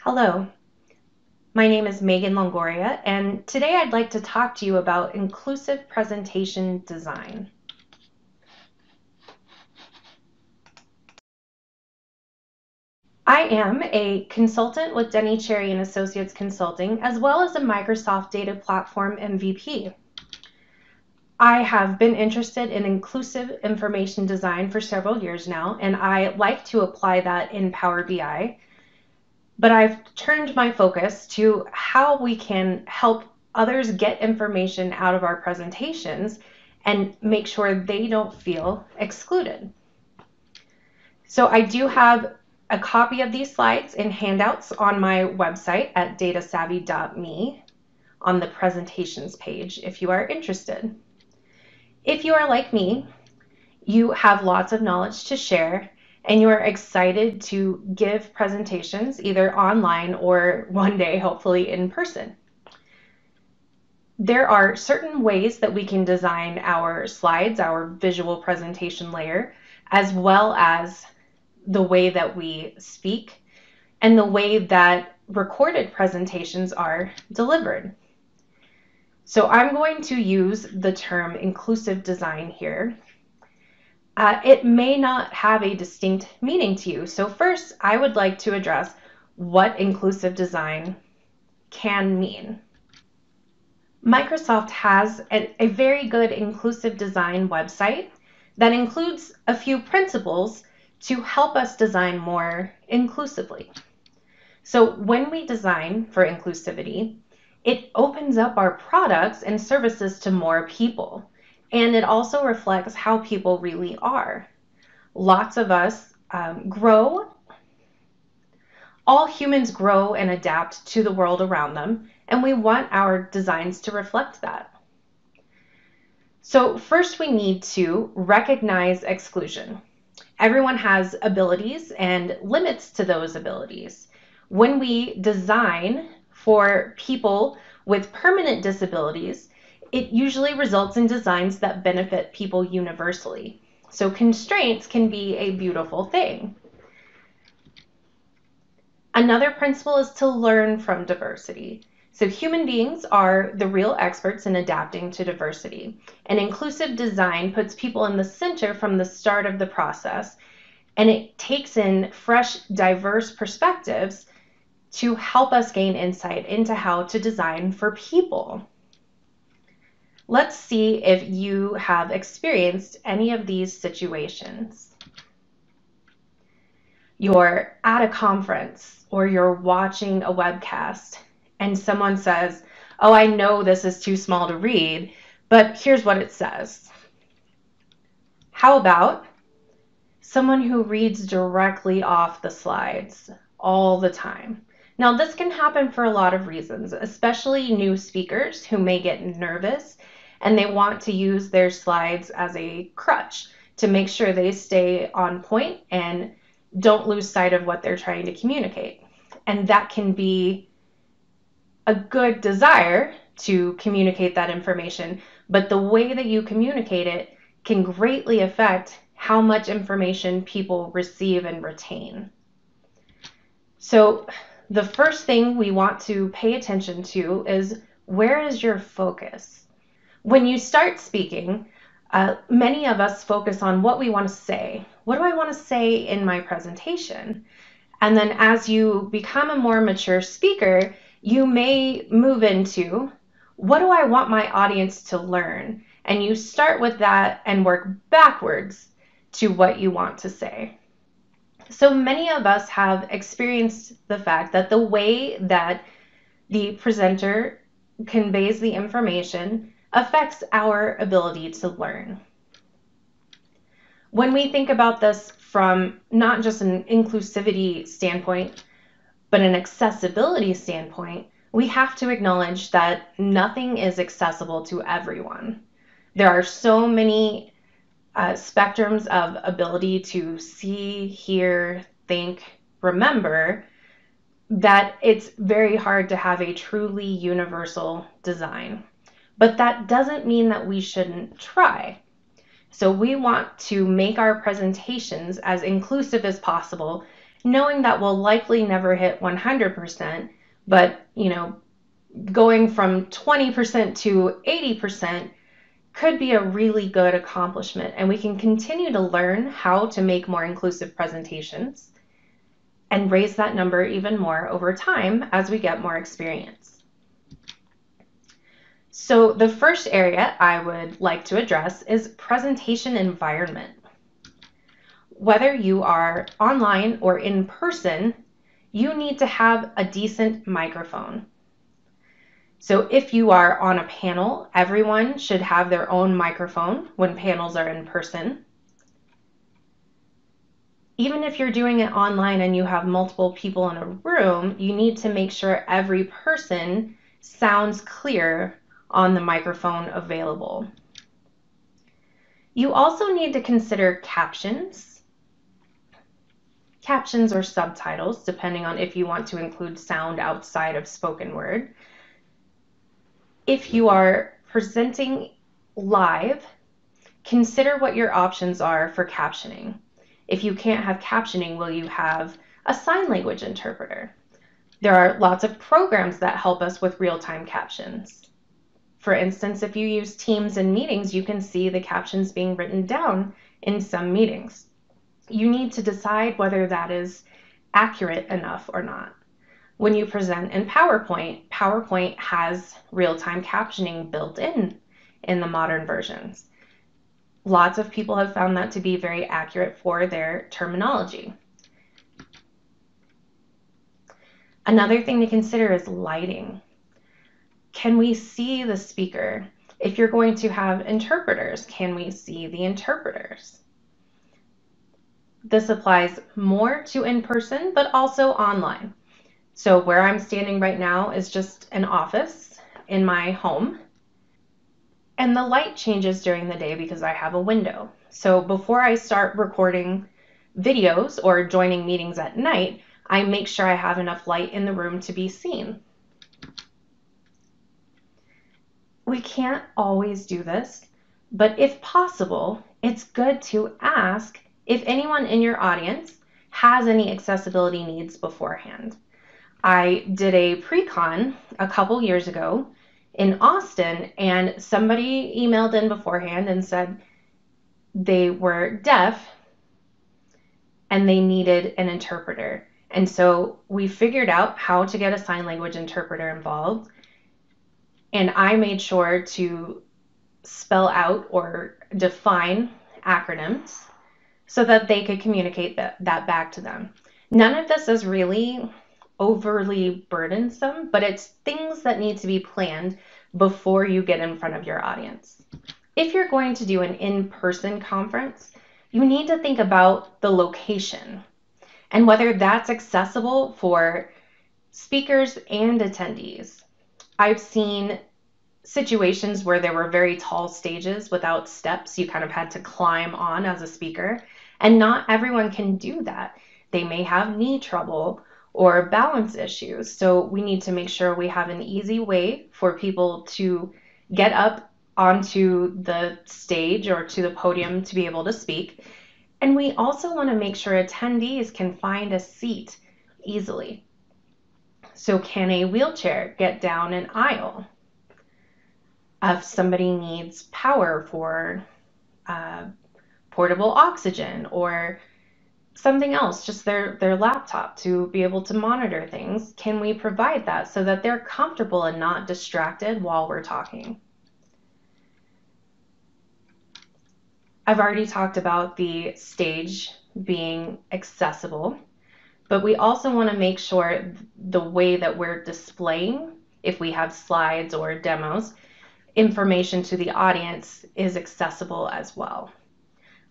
Hello, my name is Meagan Longoria, and today I'd like to talk to you about inclusive presentation design. I am a consultant with Denny Cherry and Associates Consulting, as well as a Microsoft Data Platform MVP. I have been interested in inclusive information design for several years now, and I like to apply that in Power BI. But I've turned my focus to how we can help others get information out of our presentations and make sure they don't feel excluded. So I do have a copy of these slides in handouts on my website at datasavvy.me on the presentations page if you are interested. If you are like me, you have lots of knowledge to share and you are excited to give presentations either online or one day, hopefully in person. There are certain ways that we can design our slides, our visual presentation layer, as well as the way that we speak and the way that recorded presentations are delivered. So I'm going to use the term inclusive design here. It may not have a distinct meaning to you. So first, I would like to address what inclusive design can mean. Microsoft has a very good inclusive design website that includes a few principles to help us design more inclusively. So when we design for inclusivity, it opens up our products and services to more people. And it also reflects how people really are. Lots of us grow. All humans grow and adapt to the world around them, and we want our designs to reflect that. So first we need to recognize exclusion. Everyone has abilities and limits to those abilities. When we design for people with permanent disabilities, it usually results in designs that benefit people universally. So constraints can be a beautiful thing. Another principle is to learn from diversity. So human beings are the real experts in adapting to diversity. And inclusive design puts people in the center from the start of the process, and it takes in fresh, diverse perspectives to help us gain insight into how to design for people. Let's see if you have experienced any of these situations. You're at a conference or you're watching a webcast and someone says, "Oh, I know this is too small to read, but here's what it says." How about someone who reads directly off the slides all the time? Now, this can happen for a lot of reasons, especially new speakers who may get nervous and they want to use their slides as a crutch to make sure they stay on point and don't lose sight of what they're trying to communicate. And that can be a good desire to communicate that information, but the way that you communicate it can greatly affect how much information people receive and retain. So the first thing we want to pay attention to is, where is your focus? When you start speaking, many of us focus on what we want to say. What do I want to say in my presentation? And then as you become a more mature speaker, you may move into, what do I want my audience to learn? And you start with that and work backwards to what you want to say. So many of us have experienced the fact that the way that the presenter conveys the information affects our ability to learn. When we think about this from not just an inclusivity standpoint, but an accessibility standpoint, we have to acknowledge that nothing is accessible to everyone. There are so many spectrums of ability to see, hear, think, remember, that it's very hard to have a truly universal design. But that doesn't mean that we shouldn't try. So we want to make our presentations as inclusive as possible knowing that we'll likely never hit 100%, but going from 20% to 80% could be a really good accomplishment, and we can continue to learn how to make more inclusive presentations and raise that number even more over time as we get more experience. So the first area I would like to address is presentation environment. Whether you are online or in person, you need to have a decent microphone. So if you are on a panel, everyone should have their own microphone when panels are in person. Even if you're doing it online and you have multiple people in a room, you need to make sure every person sounds clear on the microphone available. You also need to consider captions. Captions or subtitles, depending on if you want to include sound outside of spoken word. If you are presenting live, consider what your options are for captioning. If you can't have captioning, will you have a sign language interpreter? There are lots of programs that help us with real-time captions. For instance, if you use Teams in meetings, you can see the captions being written down in some meetings. You need to decide whether that is accurate enough or not. When you present in PowerPoint, PowerPoint has real-time captioning built in the modern versions. Lots of people have found that to be very accurate for their terminology. Another thing to consider is lighting. Can we see the speaker? If you're going to have interpreters, can we see the interpreters? This applies more to in-person, but also online. So where I'm standing right now is just an office in my home. And the light changes during the day because I have a window. So before I start recording videos or joining meetings at night, I make sure I have enough light in the room to be seen. We can't always do this, but if possible, it's good to ask if anyone in your audience has any accessibility needs beforehand. I did a pre-con a couple years ago in Austin, and somebody emailed in beforehand and said they were deaf and they needed an interpreter. And so we figured out how to get a sign language interpreter involved. And I made sure to spell out or define acronyms so that they could communicate that back to them. None of this is really overly burdensome, but it's things that need to be planned before you get in front of your audience. If you're going to do an in-person conference, you need to think about the location and whether that's accessible for speakers and attendees. I've seen situations where there were very tall stages without steps. You kind of had to climb on as a speaker, and not everyone can do that. They may have knee trouble or balance issues. So we need to make sure we have an easy way for people to get up onto the stage or to the podium to be able to speak. And we also want to make sure attendees can find a seat easily. So can a wheelchair get down an aisle? If somebody needs power for portable oxygen or something else, just their laptop to be able to monitor things, can we provide that so that they're comfortable and not distracted while we're talking? I've already talked about the stage being accessible, but we also want to make sure the way that we're displaying, if we have slides or demos, information to the audience is accessible as well.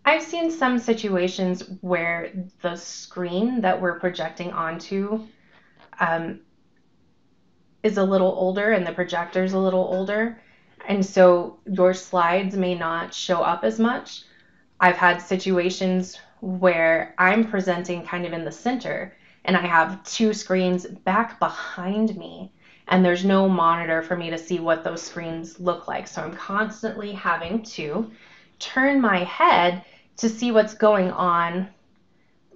I've seen some situations where the screen that we're projecting onto is a little older and the projector's a little older, and so your slides may not show up as much. I've had situations where I'm presenting kind of in the center and I have two screens back behind me and there's no monitor for me to see what those screens look like. So I'm constantly having to turn my head to see what's going on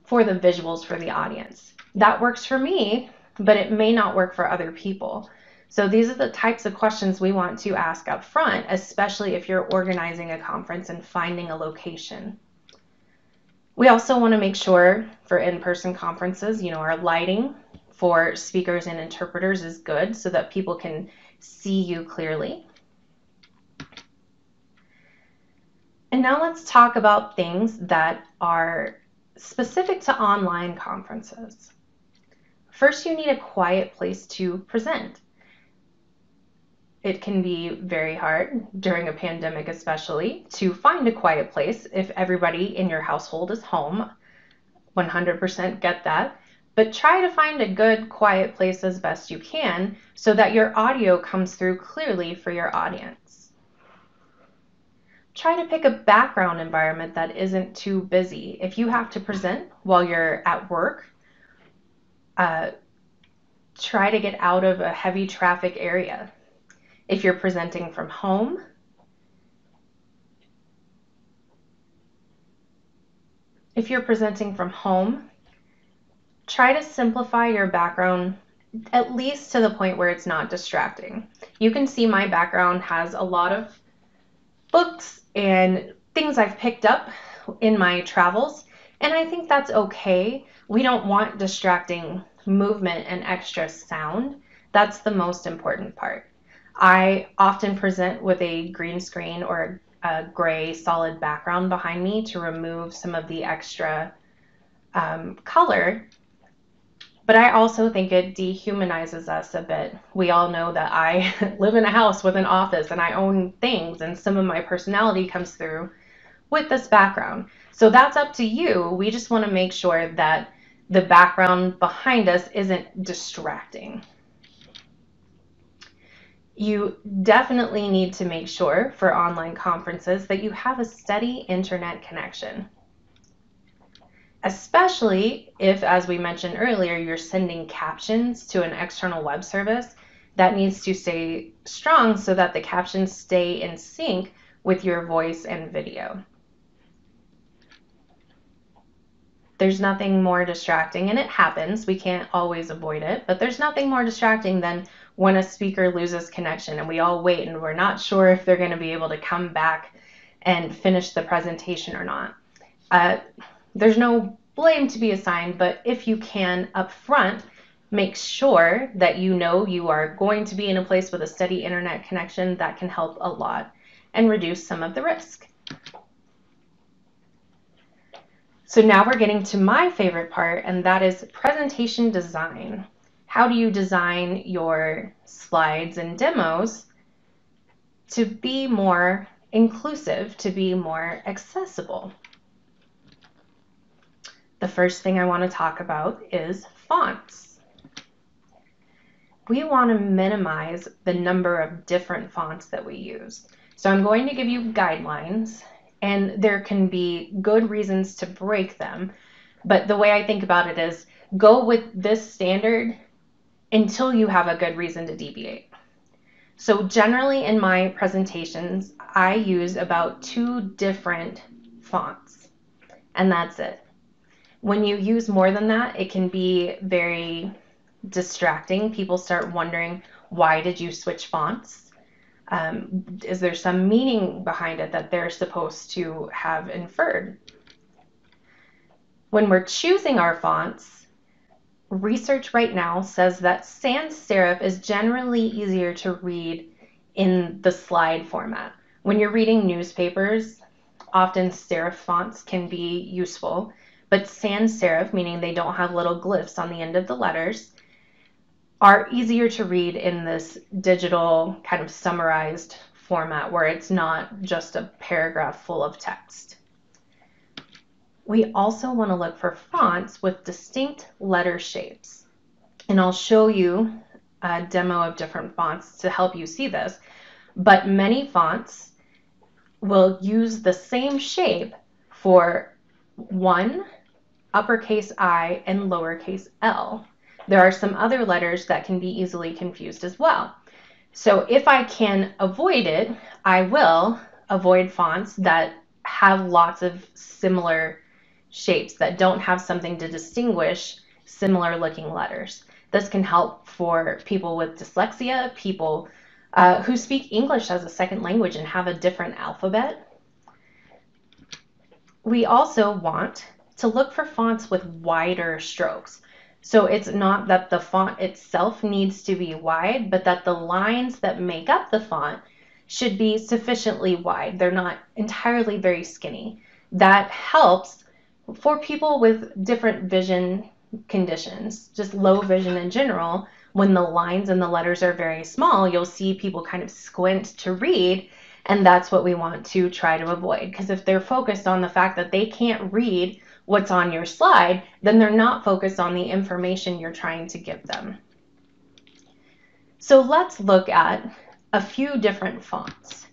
for the visuals for the audience. That works for me, but it may not work for other people. So these are the types of questions we want to ask up front, especially if you're organizing a conference and finding a location. We also want to make sure for in-person conferences, our lighting for speakers and interpreters is good so that people can see you clearly. And now let's talk about things that are specific to online conferences. First, you need a quiet place to present. It can be very hard during a pandemic, especially, to find a quiet place if everybody in your household is home. 100% get that. But try to find a good, quiet place as best you can so that your audio comes through clearly for your audience. Try to pick a background environment that isn't too busy. If you have to present while you're at work, try to get out of a heavy traffic area. If you're presenting from home, try to simplify your background at least to the point where it's not distracting. You can see my background has a lot of books and things I've picked up in my travels, and I think that's okay. We don't want distracting movement and extra sound. That's the most important part. I often present with a green screen or a gray solid background behind me to remove some of the extra color, but I also think it dehumanizes us a bit. We all know that I live in a house with an office and I own things, and some of my personality comes through with this background. So that's up to you. We just want to make sure that the background behind us isn't distracting. You definitely need to make sure for online conferences that you have a steady internet connection, especially if, as we mentioned earlier, you're sending captions to an external web service. That needs to stay strong so that the captions stay in sync with your voice and video. There's nothing more distracting, and it happens, we can't always avoid it, but there's nothing more distracting than when a speaker loses connection and we all wait and we're not sure if they're going to be able to come back and finish the presentation or not. There's no blame to be assigned, but if you can up front, make sure that you know you are going to be in a place with a steady internet connection. That can help a lot and reduce some of the risk. So now we're getting to my favorite part, and that is presentation design. How do you design your slides and demos to be more inclusive, to be more accessible? The first thing I want to talk about is fonts. We want to minimize the number of different fonts that we use. So I'm going to give you guidelines, and there can be good reasons to break them. But the way I think about it is go with this standard until you have a good reason to deviate. So generally in my presentations, I use about 2 different fonts, and that's it. When you use more than that, it can be very distracting. People start wondering, why did you switch fonts? Is there some meaning behind it that they're supposed to have inferred? When we're choosing our fonts, research right now says that sans serif is generally easier to read in the slide format. When you're reading newspapers, often serif fonts can be useful, but sans serif, meaning they don't have little glyphs on the end of the letters, are easier to read in this digital kind of summarized format where it's not just a paragraph full of text. We also want to look for fonts with distinct letter shapes. And I'll show you a demo of different fonts to help you see this. But many fonts will use the same shape for one, uppercase I and lowercase l. There are some other letters that can be easily confused as well. So if I can avoid it, I will avoid fonts that have lots of similar shapes that don't have something to distinguish similar looking letters. This can help for people with dyslexia, people who speak English as a second language and have a different alphabet. We also want to look for fonts with wider strokes. So it's not that the font itself needs to be wide, but that the lines that make up the font should be sufficiently wide. They're not entirely very skinny. That helps for people with different vision conditions, just low vision in general. When the lines and the letters are very small, you'll see people kind of squint to read, and that's what we want to try to avoid. Because if they're focused on the fact that they can't read what's on your slide, then they're not focused on the information you're trying to give them. So let's look at a few different fonts.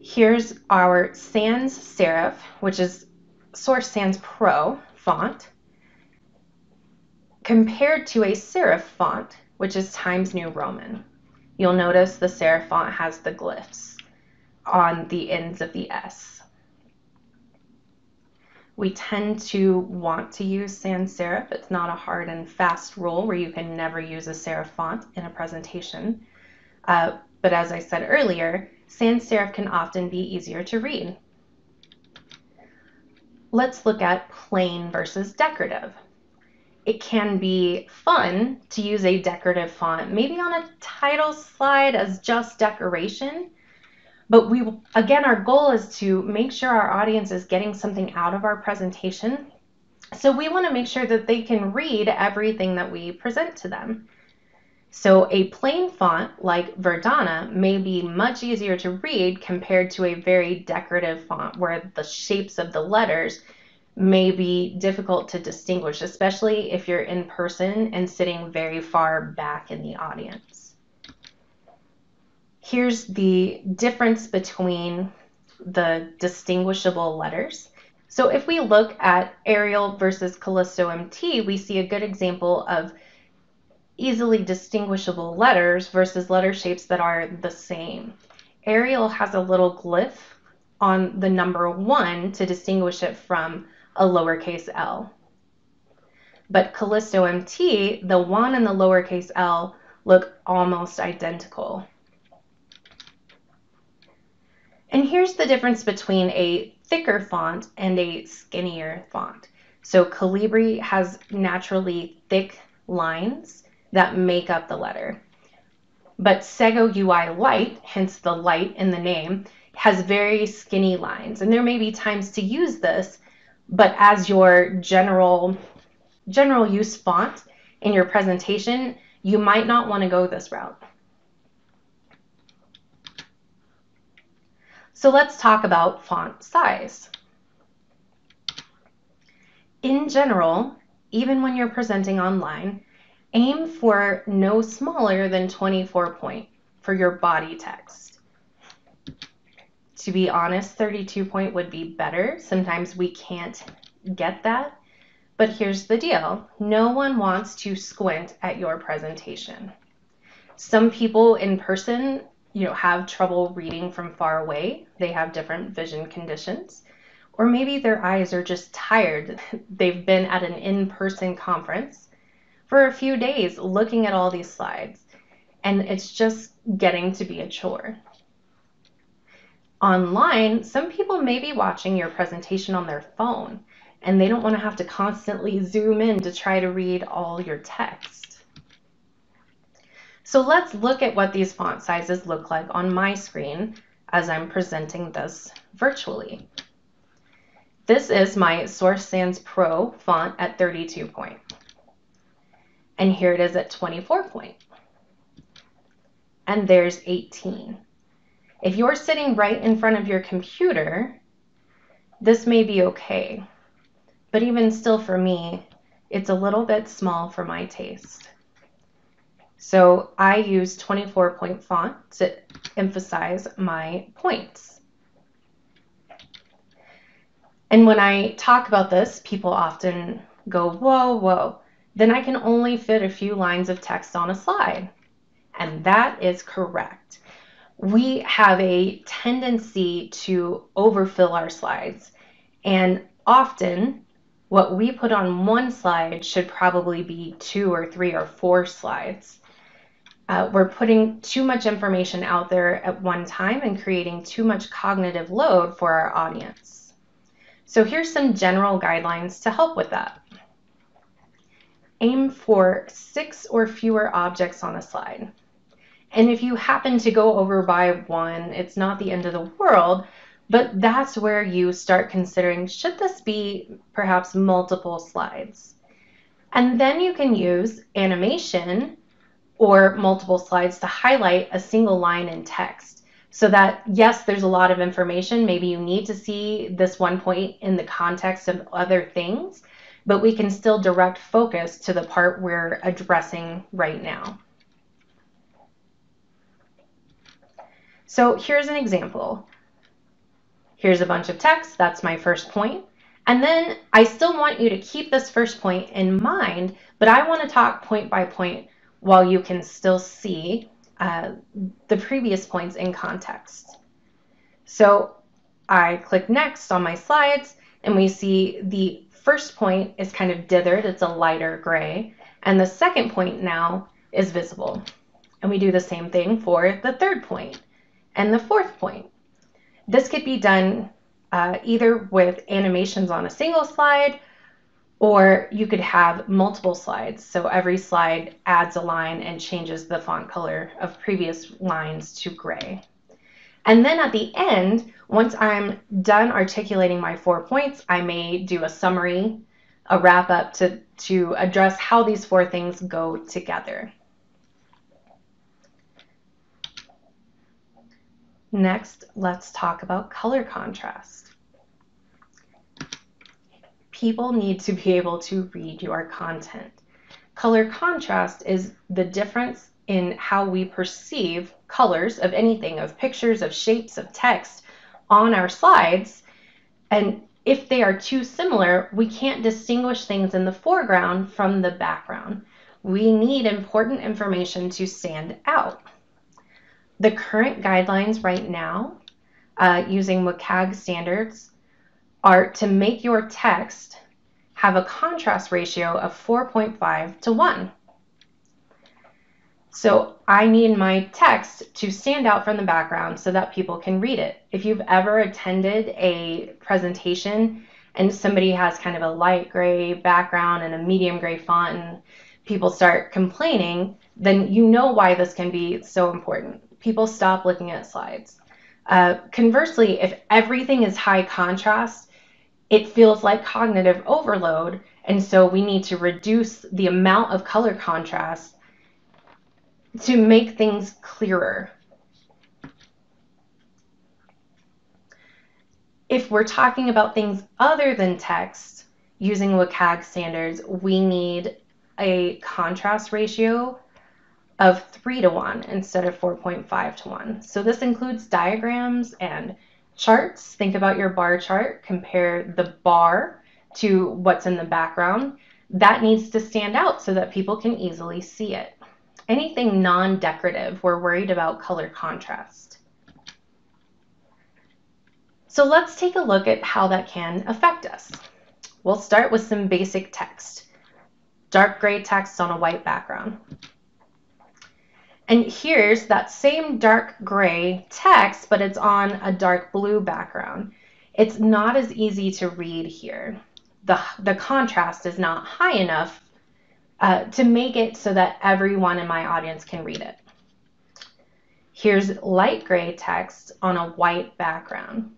Here's our Sans Serif, which is Source Sans Pro font, compared to a serif font, which is Times New Roman. You'll notice the serif font has the glyphs on the ends of the S. We tend to want to use sans serif. It's not a hard and fast rule where you can never use a serif font in a presentation. But as I said earlier, sans serif can often be easier to read. Let's look at plain versus decorative. It can be fun to use a decorative font, maybe on a title slide as just decoration. But again, our goal is to make sure our audience is getting something out of our presentation. So we want to make sure that they can read everything that we present to them. So a plain font like Verdana may be much easier to read compared to a very decorative font where the shapes of the letters may be difficult to distinguish, especially if you're in person and sitting very far back in the audience. Here's the difference between the distinguishable letters. So if we look at Arial versus Callisto MT, we see a good example of easily distinguishable letters versus letter shapes that are the same. Arial has a little glyph on the number 1 to distinguish it from a lowercase l. But Callisto MT, the 1 and the lowercase l look almost identical. And here's the difference between a thicker font and a skinnier font. So Calibri has naturally thick lines that make up the letter. But Sego UI Lite, hence the light in the name, has very skinny lines. And there may be times to use this, but as your general use font in your presentation, you might not want to go this route. So let's talk about font size. In general, even when you're presenting online, aim for no smaller than 24 point for your body text. To be honest, 32 point would be better. Sometimes we can't get that, but here's the deal. No one wants to squint at your presentation. Some people in person, have trouble reading from far away. They have different vision conditions, or maybe their eyes are just tired. They've been at an in-person conference for a few days looking at all these slides, and it's just getting to be a chore. Online, some people may be watching your presentation on their phone, and they don't want to have to constantly zoom in to try to read all your text. So let's look at what these font sizes look like on my screen as I'm presenting this virtually. This is my Source Sans Pro font at 32 point. And here it is at 24 point. And there's 18. If you're sitting right in front of your computer, this may be okay. But even still for me, it's a little bit small for my taste. So I use 24 point font to emphasize my points. And when I talk about this, people often go, whoa, whoa. Then I can only fit a few lines of text on a slide. And that is correct. We have a tendency to overfill our slides. And often what we put on one slide should probably be 2 or 3 or 4 slides. We're putting too much information out there at one time and creating too much cognitive load for our audience. So here's some general guidelines to help with that. Aim for 6 or fewer objects on a slide. And if you happen to go over by 1, it's not the end of the world, but that's where you start considering, should this be perhaps multiple slides? And then you can use animation or multiple slides to highlight a single line in text. So that, yes, there's a lot of information. Maybe you need to see this one point in the context of other things, but we can still direct focus to the part we're addressing right now. So here's an example. Here's a bunch of text. That's my first point. And then I still want you to keep this first point in mind, but I want to talk point by point while you can still see the previous points in context. So I click next on my slides, and we see the first point is kind of dithered. It's a lighter gray. And the second point now is visible. And we do the same thing for the third point and the fourth point. This could be done either with animations on a single slide, or you could have multiple slides. So every slide adds a line and changes the font color of previous lines to gray. And then at the end, once I'm done articulating my 4 points, I may do a summary, a wrap up to address how these 4 things go together. Next, let's talk about color contrast. People need to be able to read your content. Color contrast is the difference in how we perceive colors of anything, of pictures, of shapes, of text on our slides. And if they are too similar, we can't distinguish things in the foreground from the background. We need important information to stand out. The current guidelines right now, using WCAG standards, are to make your text have a contrast ratio of 4.5 to 1. So I need my text to stand out from the background so that people can read it. If you've ever attended a presentation and somebody has kind of a light gray background and a medium gray font and people start complaining, then you know why this can be so important. People stop looking at slides. Conversely, if everything is high contrast, it feels like cognitive overload, and so we need to reduce the amount of color contrast to make things clearer. If we're talking about things other than text, using WCAG standards, we need a contrast ratio of 3 to 1 instead of 4.5 to 1. So this includes diagrams and charts. Think about your bar chart. Compare the bar to what's in the background. That needs to stand out so that people can easily see it. Anything non-decorative, we're worried about color contrast. So let's take a look at how that can affect us. We'll start with some basic text. Dark gray text on a white background. And here's that same dark gray text, but it's on a dark blue background. It's not as easy to read here. The contrast is not high enough to make it so that everyone in my audience can read it. Here's light gray text on a white background.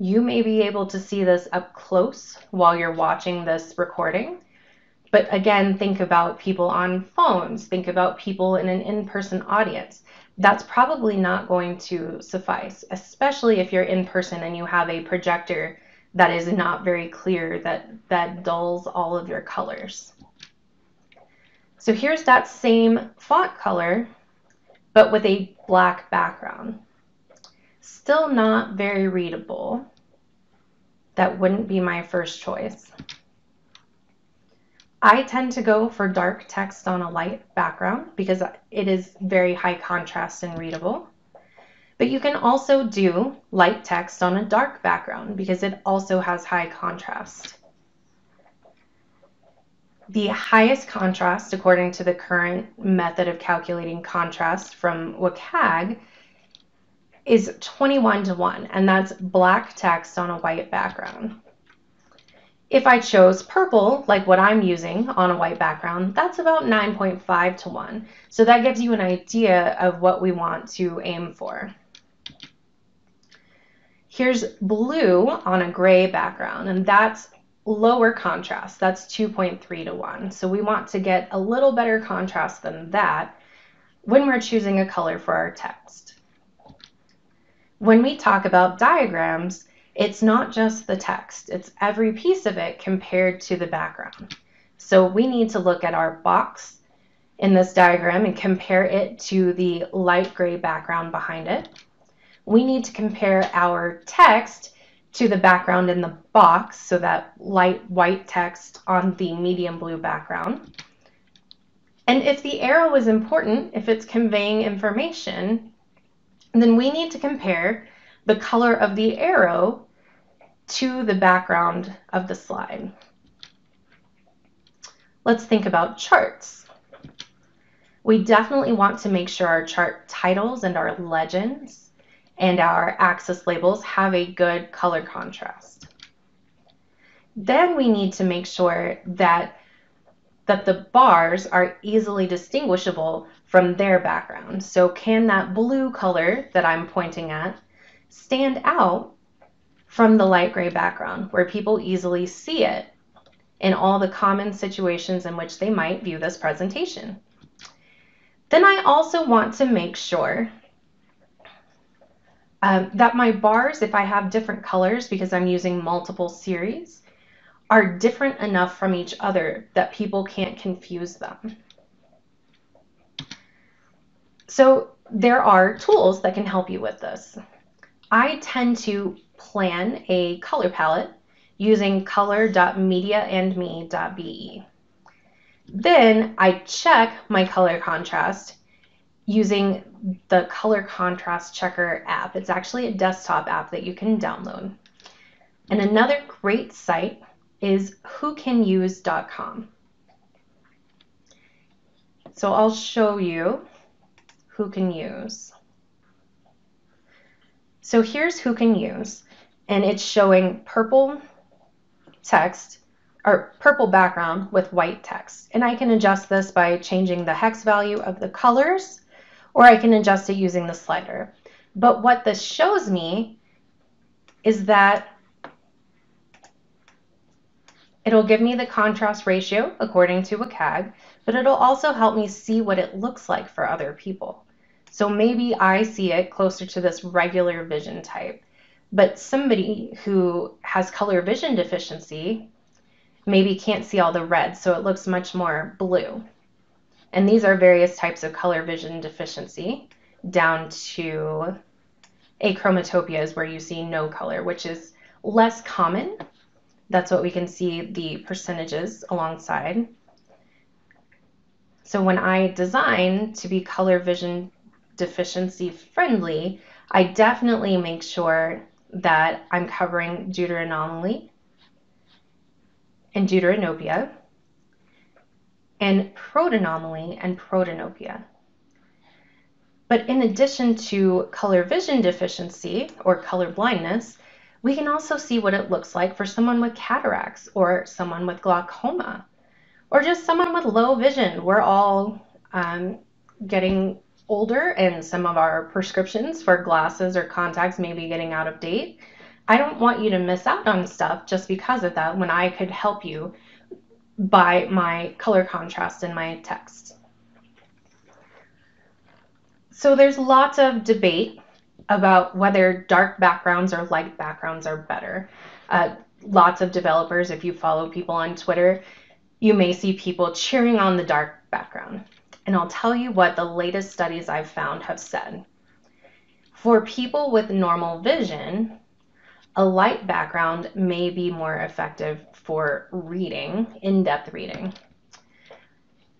You may be able to see this up close while you're watching this recording. But again, think about people on phones, think about people in an in-person audience. That's probably not going to suffice, especially if you're in person and you have a projector that is not very clear, that dulls all of your colors. So here's that same font color, but with a black background. Still not very readable. That wouldn't be my first choice. I tend to go for dark text on a light background because it is very high contrast and readable. But you can also do light text on a dark background because it also has high contrast. The highest contrast, according to the current method of calculating contrast from WCAG, is 21:1, and that's black text on a white background. If I chose purple, like what I'm using on a white background, that's about 9.5:1. So that gives you an idea of what we want to aim for. Here's blue on a gray background, and that's lower contrast. That's 2.3:1. So we want to get a little better contrast than that when we're choosing a color for our text. When we talk about diagrams, it's not just the text, it's every piece of it compared to the background. So we need to look at our box in this diagram and compare it to the light gray background behind it. We need to compare our text to the background in the box, so that light white text on the medium blue background. And if the arrow is important, if it's conveying information, then we need to compare the color of the arrow to the background of the slide. Let's think about charts. We definitely want to make sure our chart titles and our legends and our axis labels have a good color contrast. Then we need to make sure that the bars are easily distinguishable from their background. So can that blue color that I'm pointing at stand out from the light gray background where people easily see it in all the common situations in which they might view this presentation? Then I also want to make sure that my bars, if I have different colors because I'm using multiple series, are different enough from each other that people can't confuse them. So there are tools that can help you with this. I tend to plan a color palette using color.mediaandme.be. Then I check my color contrast using the color contrast checker app. It's actually a desktop app that you can download. And another great site is whocanuse.com. So I'll show you Who Can Use. So here's Who Can Use, and it's showing purple text or purple background with white text. And I can adjust this by changing the hex value of the colors, or I can adjust it using the slider. But what this shows me is that it'll give me the contrast ratio according to WCAG, but it'll also help me see what it looks like for other people. So maybe I see it closer to this regular vision type, but somebody who has color vision deficiency maybe can't see all the red, so it looks much more blue. And these are various types of color vision deficiency, down to achromatopias where you see no color, which is less common. That's what we can see the percentages alongside. So when I design to be color vision deficiency friendly, I definitely make sure that I'm covering deuteranomaly and deuteranopia and protanomaly and protanopia. But in addition to color vision deficiency or color blindness, we can also see what it looks like for someone with cataracts or someone with glaucoma or just someone with low vision. We're all getting older, and some of our prescriptions for glasses or contacts may be getting out of date. I don't want you to miss out on stuff just because of that when I could help you by my color contrast in my text. So there's lots of debate about whether dark backgrounds or light backgrounds are better. Lots of developers, if you follow people on Twitter, you may see people cheering on the dark background. And I'll tell you what the latest studies I've found have said. For people with normal vision, a light background may be more effective for reading, in-depth reading.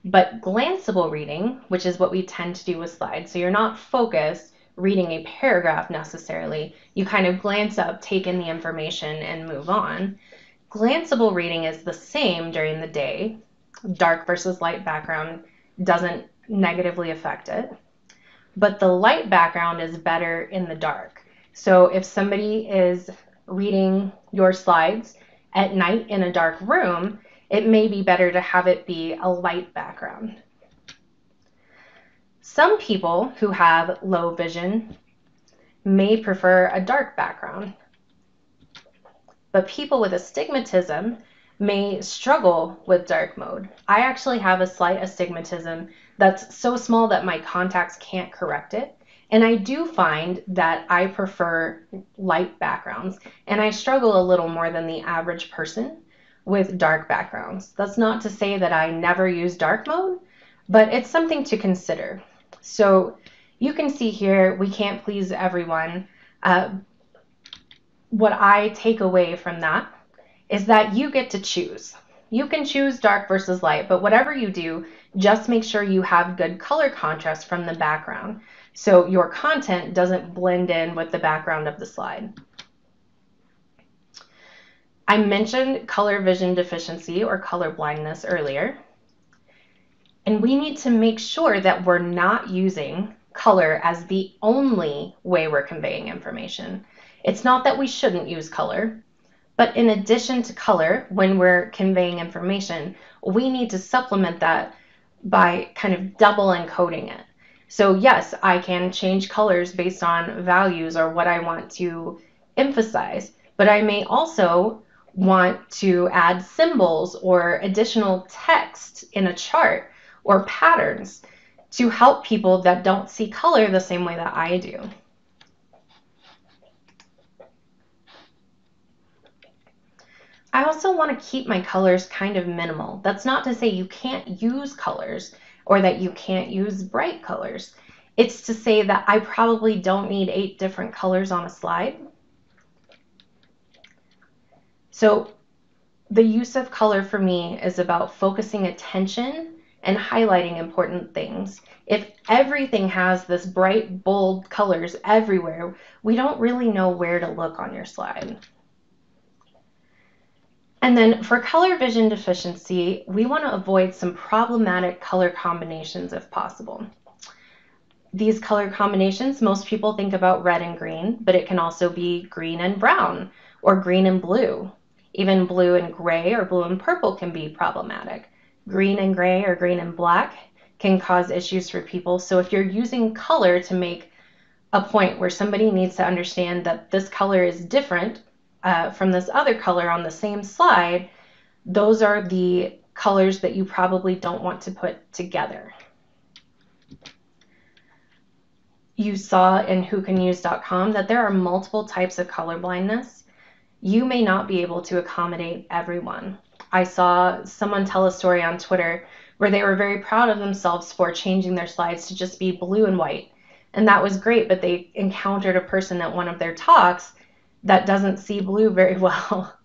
But glanceable reading, which is what we tend to do with slides, so you're not focused, reading a paragraph necessarily. You kind of glance up, take in the information, and move on. Glanceable reading is the same during the day. Dark versus light background doesn't negatively affect it. But the light background is better in the dark. So if somebody is reading your slides at night in a dark room, it may be better to have it be a light background. Some people who have low vision may prefer a dark background, but people with astigmatism may struggle with dark mode. I actually have a slight astigmatism that's so small that my contacts can't correct it. And I do find that I prefer light backgrounds, and I struggle a little more than the average person with dark backgrounds. That's not to say that I never use dark mode, but it's something to consider. So you can see here, we can't please everyone. What I take away from that is that you get to choose. You can choose dark versus light, but whatever you do, just make sure you have good color contrast from the background, so your content doesn't blend in with the background of the slide. I mentioned color vision deficiency or color blindness earlier, and we need to make sure that we're not using color as the only way we're conveying information. It's not that we shouldn't use color, but in addition to color, when we're conveying information, we need to supplement that by kind of double encoding it. So yes, I can change colors based on values or what I want to emphasize, but I may also want to add symbols or additional text in a chart or patterns to help people that don't see color the same way that I do. I also want to keep my colors kind of minimal. That's not to say you can't use colors or that you can't use bright colors. It's to say that I probably don't need 8 different colors on a slide. So the use of color for me is about focusing attention and highlighting important things. If everything has this bright, bold colors everywhere, we don't really know where to look on your slide. And then for color vision deficiency, we want to avoid some problematic color combinations if possible. These color combinations, most people think about red and green, but it can also be green and brown or green and blue. Even blue and gray or blue and purple can be problematic. Green and gray or green and black can cause issues for people. So if you're using color to make a point where somebody needs to understand that this color is different from this other color on the same slide, those are the colors that you probably don't want to put together. You saw in whocanuse.com that there are multiple types of color blindness. You may not be able to accommodate everyone. I saw someone tell a story on Twitter where they were very proud of themselves for changing their slides to just be blue and white. And that was great, but they encountered a person at one of their talks that doesn't see blue very well.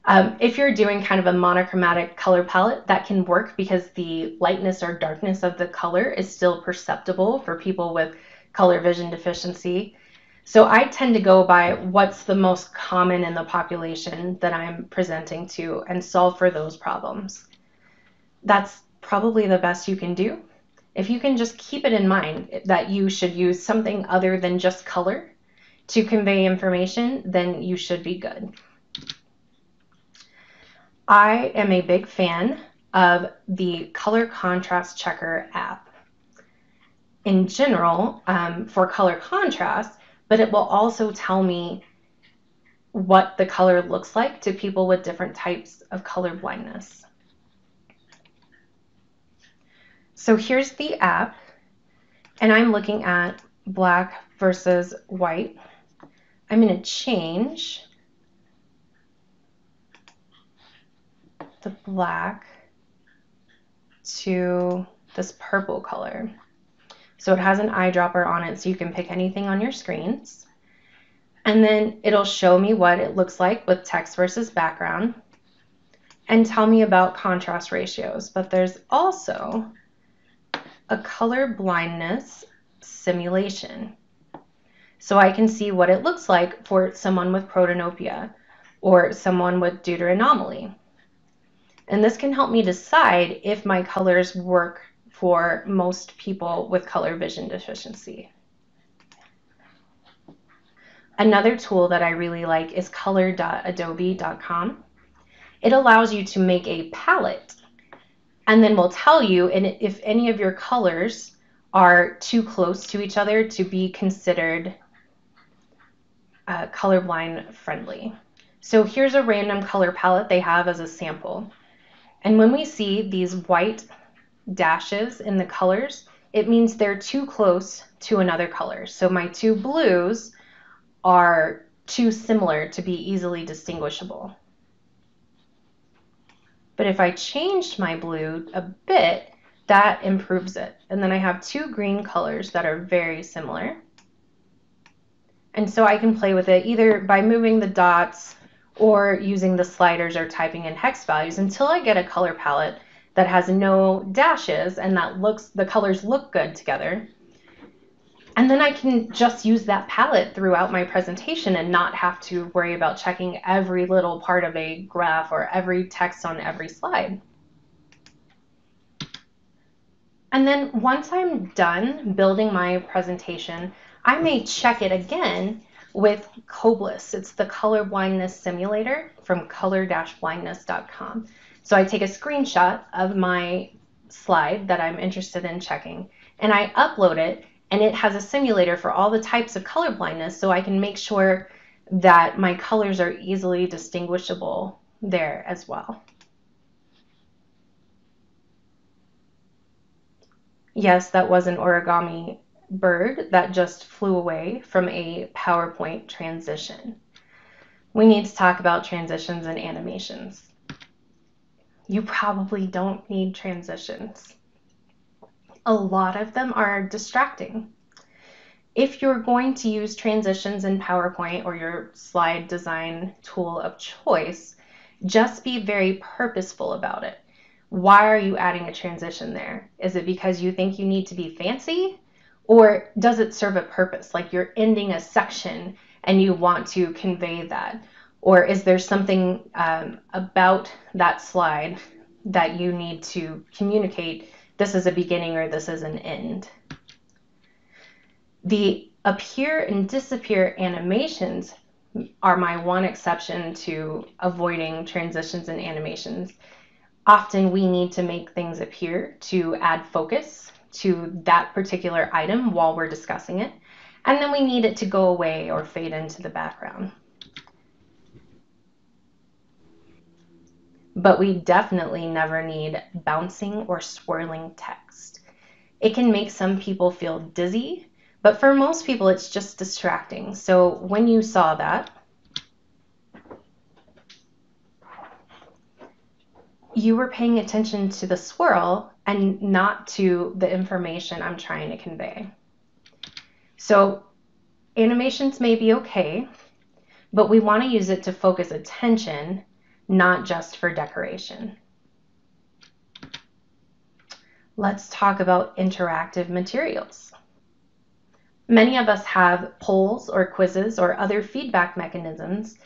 If you're doing kind of a monochromatic color palette, that can work because the lightness or darkness of the color is still perceptible for people with color vision deficiency. So I tend to go by what's the most common in the population that I'm presenting to and solve for those problems. That's probably the best you can do. If you can just keep it in mind that you should use something other than just color to convey information, then you should be good. I am a big fan of the color contrast checker app in general for color contrast, but it will also tell me what the color looks like to people with different types of color blindness. So here's the app, and I'm looking at black versus white. I'm going to change the black to this purple color. So it has an eyedropper on it, so you can pick anything on your screens. And then it'll show me what it looks like with text versus background and tell me about contrast ratios. But there's also a color blindness simulation. so I can see what it looks like for someone with protanopia or someone with deuteranomaly. And this can help me decide if my colors work for most people with color vision deficiency. Another tool that I really like is color.adobe.com. It allows you to make a palette and then will tell you if any of your colors are too close to each other to be considered colorblind friendly. So here's a random color palette they have as a sample. And when we see these white dashes in the colors, it means they're too close to another color. So my two blues are too similar to be easily distinguishable. But if I changed my blue a bit, that improves it. And then I have two green colors that are very similar. And so I can play with it either by moving the dots or using the sliders or typing in hex values until I get a color palette that has no dashes and the colors look good together. And then I can just use that palette throughout my presentation and not have to worry about checking every little part of a graph or every text on every slide. And then once I'm done building my presentation, I may check it again with Coblis. It's the color blindness simulator from color-blindness.com. So I take a screenshot of my slide that I'm interested in checking, and I upload it, and it has a simulator for all the types of color blindness, so I can make sure that my colors are easily distinguishable there as well. Yes, that was an origami bird that just flew away from a PowerPoint transition. We need to talk about transitions and animations. You probably don't need transitions. A lot of them are distracting. If you're going to use transitions in PowerPoint or your slide design tool of choice, just be very purposeful about it. Why are you adding a transition there? Is it because you think you need to be fancy? Or does it serve a purpose, like you're ending a section and you want to convey that? Or is there something about that slide that you need to communicate, this is a beginning or this is an end? The appear and disappear animations are my one exception to avoiding transitions and animations. Often we need to make things appear to add focus to that particular item while we're discussing it, and then we need it to go away or fade into the background. But we definitely never need bouncing or swirling text. It can make some people feel dizzy, but for most people it's just distracting. So when you saw that, you were paying attention to the swirl and not to the information I'm trying to convey. So animations may be okay, but we want to use it to focus attention, not just for decoration. Let's talk about interactive materials. Many of us have polls or quizzes or other feedback mechanisms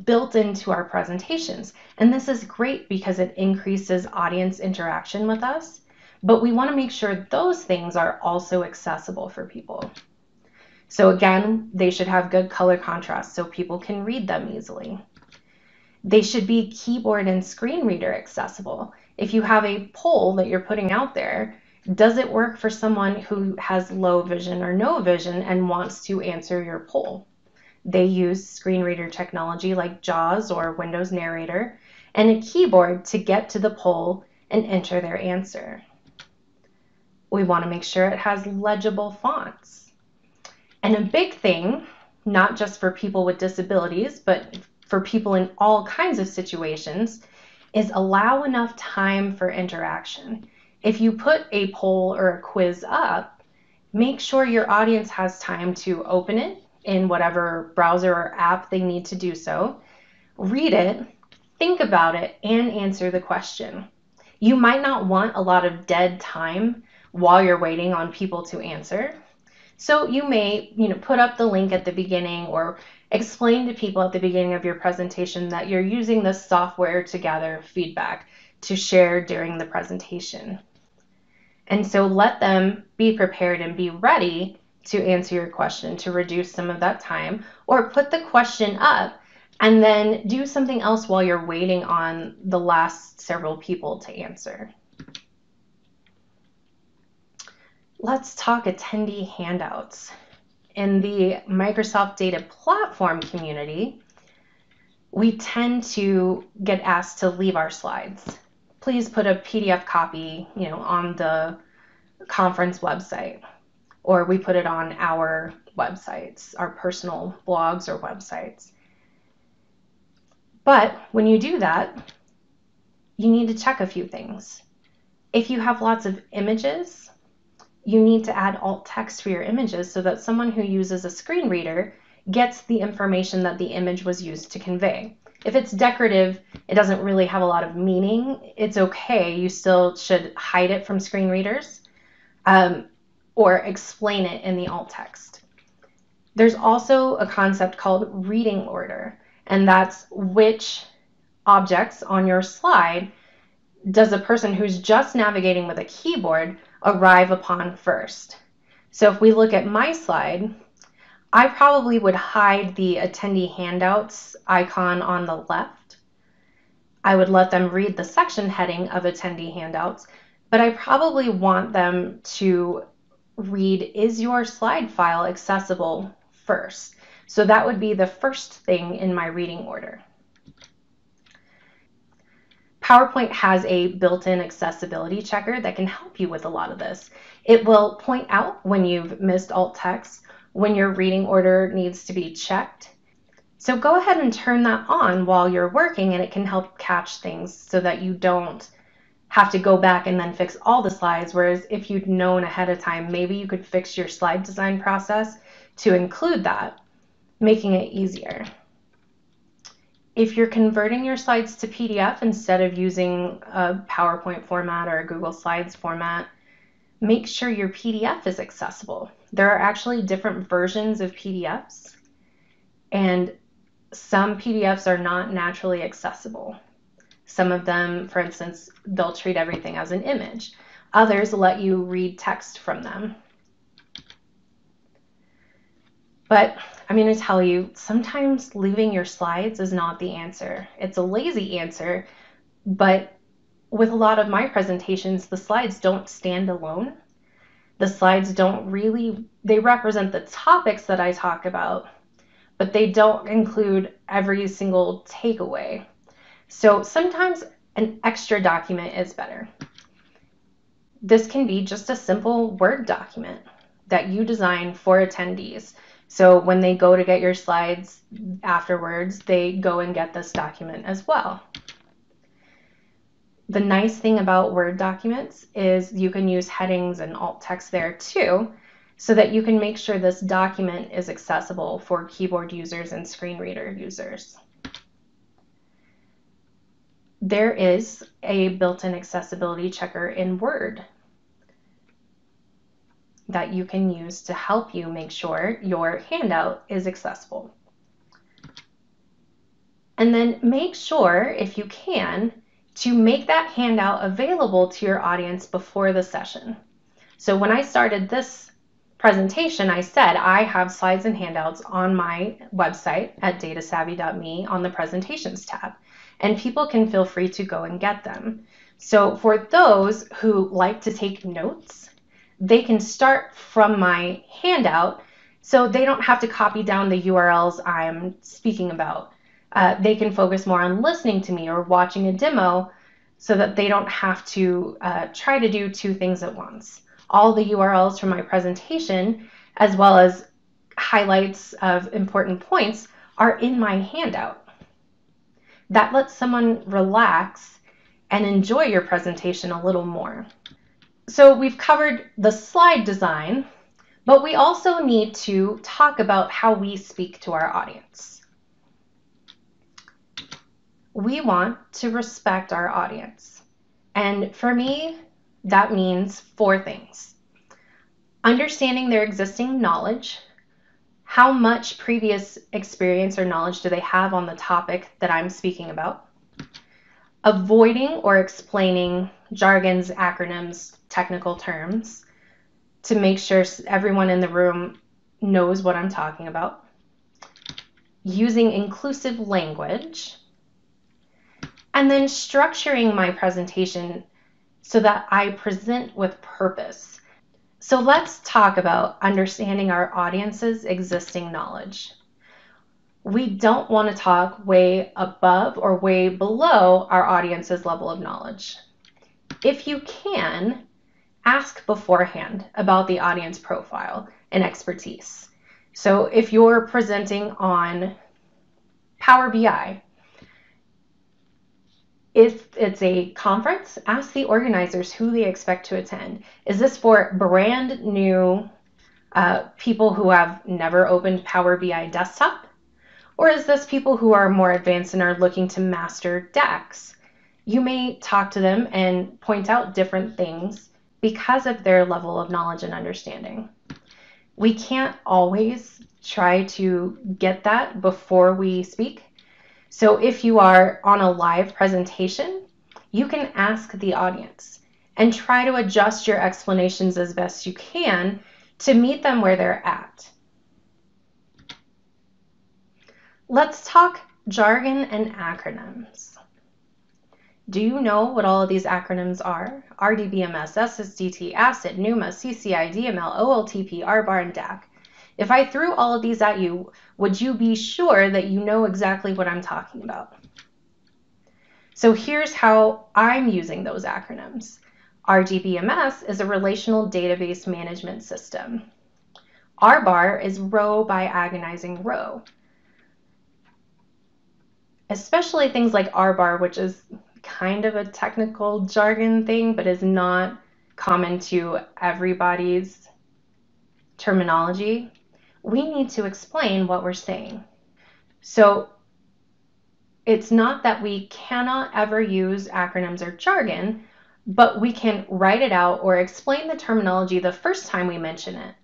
built into our presentations. And this is great because it increases audience interaction with us, but we want to make sure those things are also accessible for people. So again, they should have good color contrast so people can read them easily. They should be keyboard and screen reader accessible. If you have a poll that you're putting out there, does it work for someone who has low vision or no vision and wants to answer your poll? They use screen reader technology like JAWS or Windows Narrator and a keyboard to get to the poll and enter their answer. We want to make sure it has legible fonts. And a big thing, not just for people with disabilities, but for people in all kinds of situations, is allow enough time for interaction. If you put a poll or a quiz up, make sure your audience has time to open it in whatever browser or app they need to do so, read it, think about it, and answer the question. You might not want a lot of dead time while you're waiting on people to answer. So you may, put up the link at the beginning or explain to people at the beginning of your presentation that you're using this software to gather feedback to share during the presentation. And so let them be prepared and be ready to answer your question to reduce some of that time, or put the question up and then do something else while you're waiting on the last several people to answer. Let's talk attendee handouts. In the Microsoft Data Platform community, we tend to get asked to leave our slides. Please put a PDF copy, on the conference website, or we put it on our websites, our personal blogs or websites. But when you do that, you need to check a few things. If you have lots of images, you need to add alt text for your images so that someone who uses a screen reader gets the information that the image was used to convey. If it's decorative, it doesn't really have a lot of meaning. It's okay. You still should hide it from screen readers or explain it in the alt text. There's also a concept called reading order, and that's which objects on your slide does a person who's just navigating with a keyboard arrive upon first. So if we look at my slide, I probably would hide the attendee handouts icon on the left. I would let them read the section heading of attendee handouts, but I probably want them to read, is your slide file accessible first? So that would be the first thing in my reading order. PowerPoint has a built-in accessibility checker that can help you with a lot of this. It will point out when you've missed alt text, when your reading order needs to be checked. So go ahead and turn that on while you're working, and it can help catch things so that you don't have to go back and then fix all the slides, whereas if you'd known ahead of time, maybe you could fix your slide design process to include that, making it easier. If you're converting your slides to PDF instead of using a PowerPoint format or a Google Slides format, make sure your PDF is accessible. There are actually different versions of PDFs, and some PDFs are not naturally accessible. Some of them, for instance, they'll treat everything as an image. Others let you read text from them. But I'm going to tell you, sometimes leaving your slides is not the answer. It's a lazy answer, but with a lot of my presentations, the slides don't stand alone. The slides they represent the topics that I talk about, but they don't include every single takeaway. So sometimes an extra document is better. This can be just a simple Word document that you design for attendees. So when they go to get your slides afterwards, they go and get this document as well. The nice thing about Word documents is you can use headings and alt text there too, so that you can make sure this document is accessible for keyboard users and screen reader users. There is a built-in accessibility checker in Word that you can use to help you make sure your handout is accessible. And then make sure, if you can, to make that handout available to your audience before the session. So when I started this presentation, I said I have slides and handouts on my website at datasavvy.me on the presentations tab, and people can feel free to go and get them. So for those who like to take notes, they can start from my handout so they don't have to copy down the URLs I'm speaking about. They can focus more on listening to me or watching a demo so that they don't have to try to do two things at once. All the URLs from my presentation, as well as highlights of important points, are in my handout. That lets someone relax and enjoy your presentation a little more. So we've covered the slide design, but we also need to talk about how we speak to our audience. We want to respect our audience. And for me, that means 4 things. understanding their existing knowledge. How much previous experience or knowledge do they have on the topic that I'm speaking about? Avoiding or explaining jargons, acronyms, technical terms to make sure everyone in the room knows what I'm talking about. Using inclusive language. And then structuring my presentation so that I present with purpose. So let's talk about understanding our audience's existing knowledge. We don't want to talk way above or way below our audience's level of knowledge. If you can, ask beforehand about the audience profile and expertise. So if you're presenting on Power BI, if it's a conference, ask the organizers who they expect to attend. Is this for brand new people who have never opened Power BI desktop? Or is this people who are more advanced and are looking to master DAX? You may talk to them and point out different things because of their level of knowledge and understanding. We can't always try to get that before we speak. So if you are on a live presentation, you can ask the audience and try to adjust your explanations as best you can to meet them where they're at. Let's talk jargon and acronyms. Do you know what all of these acronyms are? RDBMS, SSDT, ACID, NUMA, CCI, DML, OLTP, RBAR, and DAC. If I threw all of these at you, would you be sure that you know exactly what I'm talking about? So here's how I'm using those acronyms. RDBMS is a relational database management system. RBAR is row by agonizing row. Especially things like RBAR, which is kind of a technical jargon thing, but is not common to everybody's terminology. We need to explain what we're saying. So it's not that we cannot ever use acronyms or jargon, but we can write it out or explain the terminology the first time we mention it,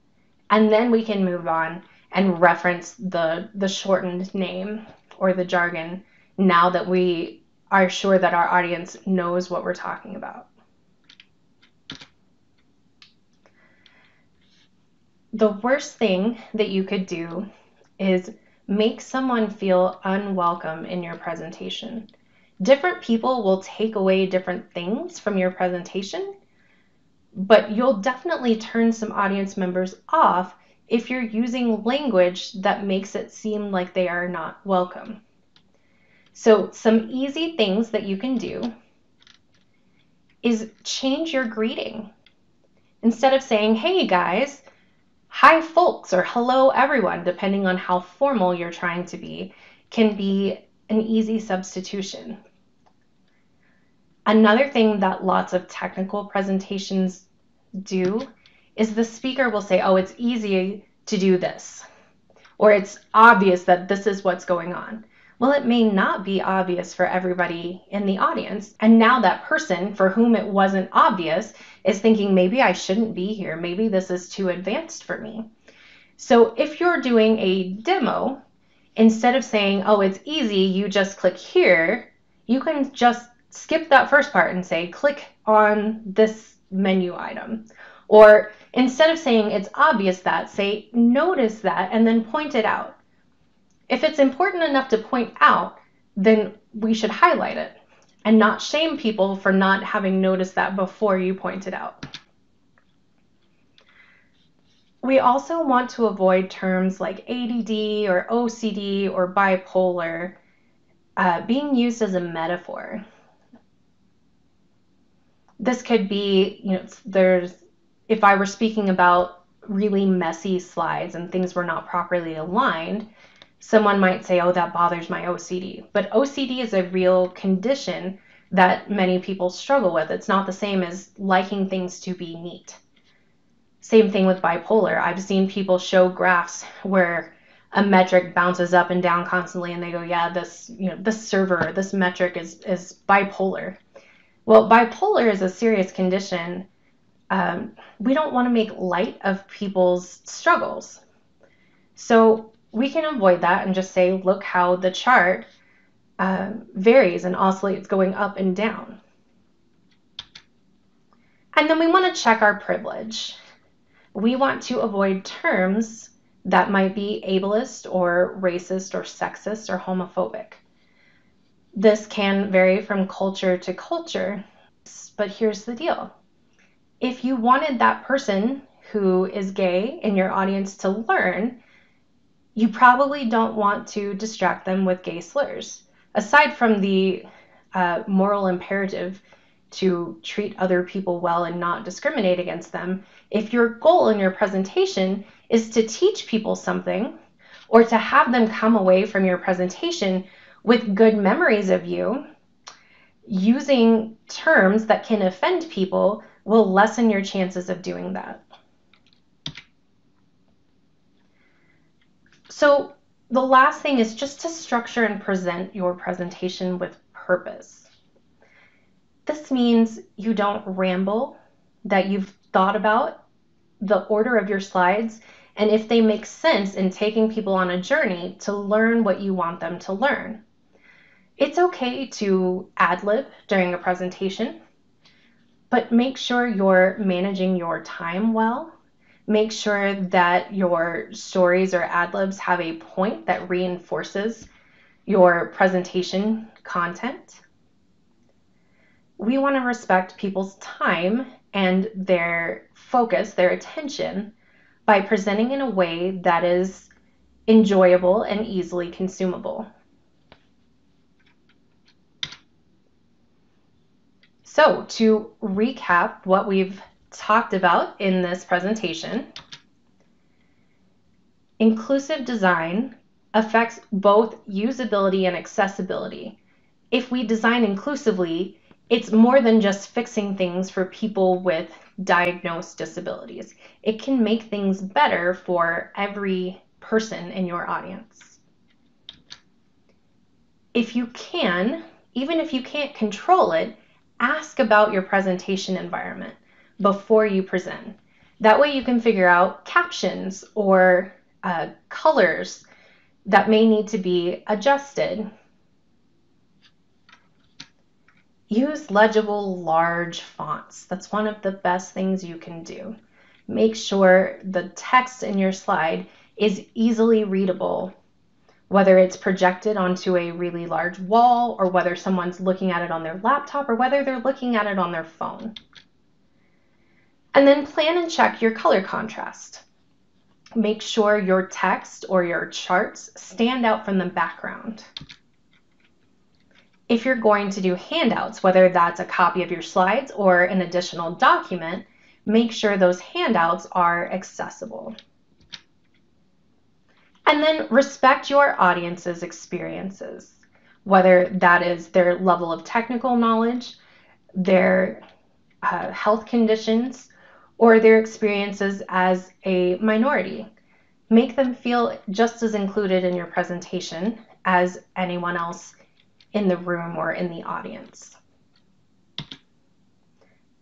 and then we can move on and reference the shortened name or the jargon now that we are sure that our audience knows what we're talking about. The worst thing that you could do is make someone feel unwelcome in your presentation. Different people will take away different things from your presentation, but you'll definitely turn some audience members off if you're using language that makes it seem like they are not welcome. So some easy things that you can do is change your greeting. Instead of saying, "Hey guys," "Hi folks," or "Hello everyone," depending on how formal you're trying to be, can be an easy substitution. Another thing that lots of technical presentations do is the speaker will say, "Oh, it's easy to do this," or "It's obvious that this is what's going on." Well, it may not be obvious for everybody in the audience. And now that person for whom it wasn't obvious is thinking, maybe I shouldn't be here. Maybe this is too advanced for me. So if you're doing a demo, instead of saying, "Oh, it's easy, you just click here," you can just skip that first part and say, "Click on this menu item." Or instead of saying, "It's obvious that," say, "Notice that," and then point it out. If it's important enough to point out, then we should highlight it and not shame people for not having noticed that before you point it out. We also want to avoid terms like ADD or OCD or bipolar being used as a metaphor. This could be, if I were speaking about really messy slides and things were not properly aligned, someone might say, "Oh, that bothers my OCD." But OCD is a real condition that many people struggle with. It's not the same as liking things to be neat. Same thing with bipolar. I've seen people show graphs where a metric bounces up and down constantly and they go, "Yeah, this server, this metric is bipolar." Well, bipolar is a serious condition we don't want to make light of people's struggles. So we can avoid that and just say, look how the chart varies and oscillates going up and down. And then we want to check our privilege. We want to avoid terms that might be ableist or racist or sexist or homophobic. This can vary from culture to culture, but here's the deal. If you wanted that person who is gay in your audience to learn, you probably don't want to distract them with gay slurs. Aside from the moral imperative to treat other people well and not discriminate against them, if your goal in your presentation is to teach people something or to have them come away from your presentation with good memories of you, using terms that can offend people will lessen your chances of doing that. So the last thing is just to structure and present your presentation with purpose. This means you don't ramble, that you've thought about the order of your slides and if they make sense in taking people on a journey to learn what you want them to learn. It's okay to ad-lib during a presentation, but make sure you're managing your time well. Make sure that your stories or ad-libs have a point that reinforces your presentation content. We want to respect people's time and their focus, their attention, by presenting in a way that is enjoyable and easily consumable. So to recap what we've talked about in this presentation, inclusive design affects both usability and accessibility. If we design inclusively, it's more than just fixing things for people with diagnosed disabilities. It can make things better for every person in your audience. If you can, even if you can't control it, ask about your presentation environment before you present. That way you can figure out captions or colors that may need to be adjusted. Use legible large fonts. That's one of the best things you can do. Make sure the text in your slide is easily readable, whether it's projected onto a really large wall or whether someone's looking at it on their laptop or whether they're looking at it on their phone. And then plan and check your color contrast. Make sure your text or your charts stand out from the background. If you're going to do handouts, whether that's a copy of your slides or an additional document, make sure those handouts are accessible. And then respect your audience's experiences, whether that is their level of technical knowledge, their health conditions, or their experiences as a minority. Make them feel just as included in your presentation as anyone else in the room or in the audience.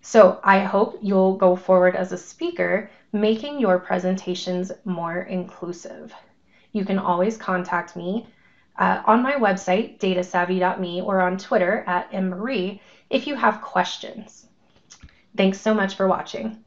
So I hope you'll go forward as a speaker, making your presentations more inclusive. You can always contact me on my website, datasavvy.me, or on Twitter @mmarie if you have questions. Thanks so much for watching.